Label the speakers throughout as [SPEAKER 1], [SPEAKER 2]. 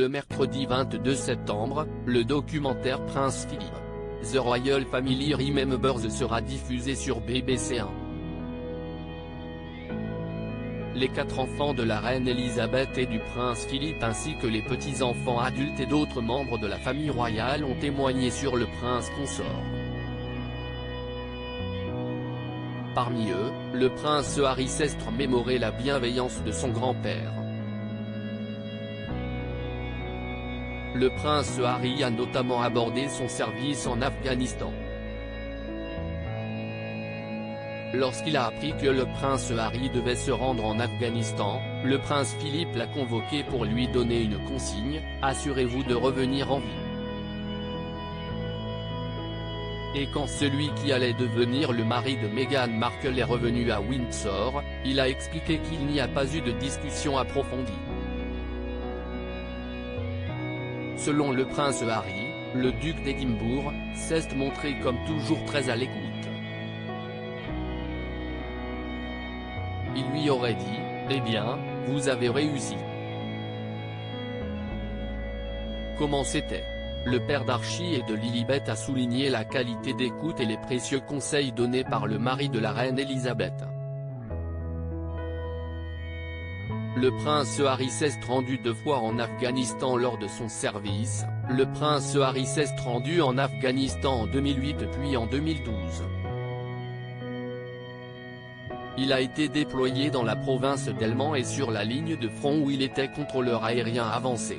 [SPEAKER 1] Le mercredi 22 septembre, le documentaire Prince Philip, The Royal Family Remembers sera diffusé sur BBC 1. Les 4 enfants de la reine Elisabeth et du prince Philippe ainsi que les petits-enfants adultes et d'autres membres de la famille royale ont témoigné sur le prince consort. Parmi eux, le prince Harry s'est mémoré la bienveillance de son grand-père. Le prince Harry a notamment abordé son service en Afghanistan. Lorsqu'il a appris que le prince Harry devait se rendre en Afghanistan, le prince Philippe l'a convoqué pour lui donner une consigne: assurez-vous de revenir en vie. Et quand celui qui allait devenir le mari de Meghan Markle est revenu à Windsor, il a expliqué qu'il n'y a pas eu de discussion approfondie. Selon le prince Harry, le duc d'Édimbourg s'est montré comme toujours très à l'écoute. Il lui aurait dit: eh bien, vous avez réussi. Comment c'était? Le père d'Archie et de Lilibet a souligné la qualité d'écoute et les précieux conseils donnés par le mari de la reine Elisabeth. Le prince Harry s'est rendu 2 fois en Afghanistan lors de son service. Le prince Harry s'est rendu en Afghanistan en 2008 puis en 2012. Il a été déployé dans la province d'Helmand et sur la ligne de front où il était contrôleur aérien avancé.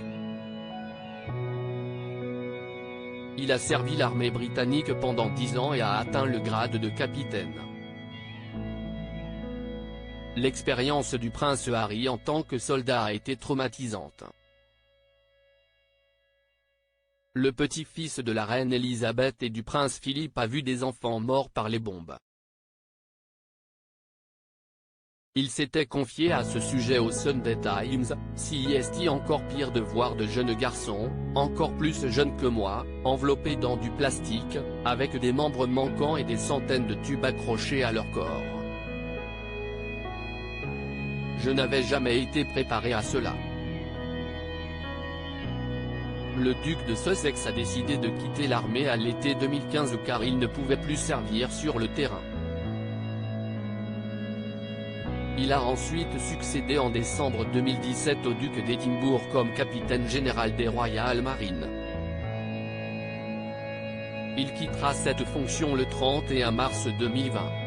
[SPEAKER 1] Il a servi l'armée britannique pendant 10 ans et a atteint le grade de capitaine. L'expérience du prince Harry en tant que soldat a été traumatisante. Le petit-fils de la reine Elisabeth et du prince Philippe a vu des enfants morts par les bombes. Il s'était confié à ce sujet au Sunday Times: c'est encore pire de voir de jeunes garçons, encore plus jeunes que moi, enveloppés dans du plastique, avec des membres manquants et des centaines de tubes accrochés à leur corps. Je n'avais jamais été préparé à cela. Le duc de Sussex a décidé de quitter l'armée à l'été 2015 car il ne pouvait plus servir sur le terrain. Il a ensuite succédé en décembre 2017 au duc d'Édimbourg comme capitaine général des Royal Marines. Il quittera cette fonction le 31 mars 2020.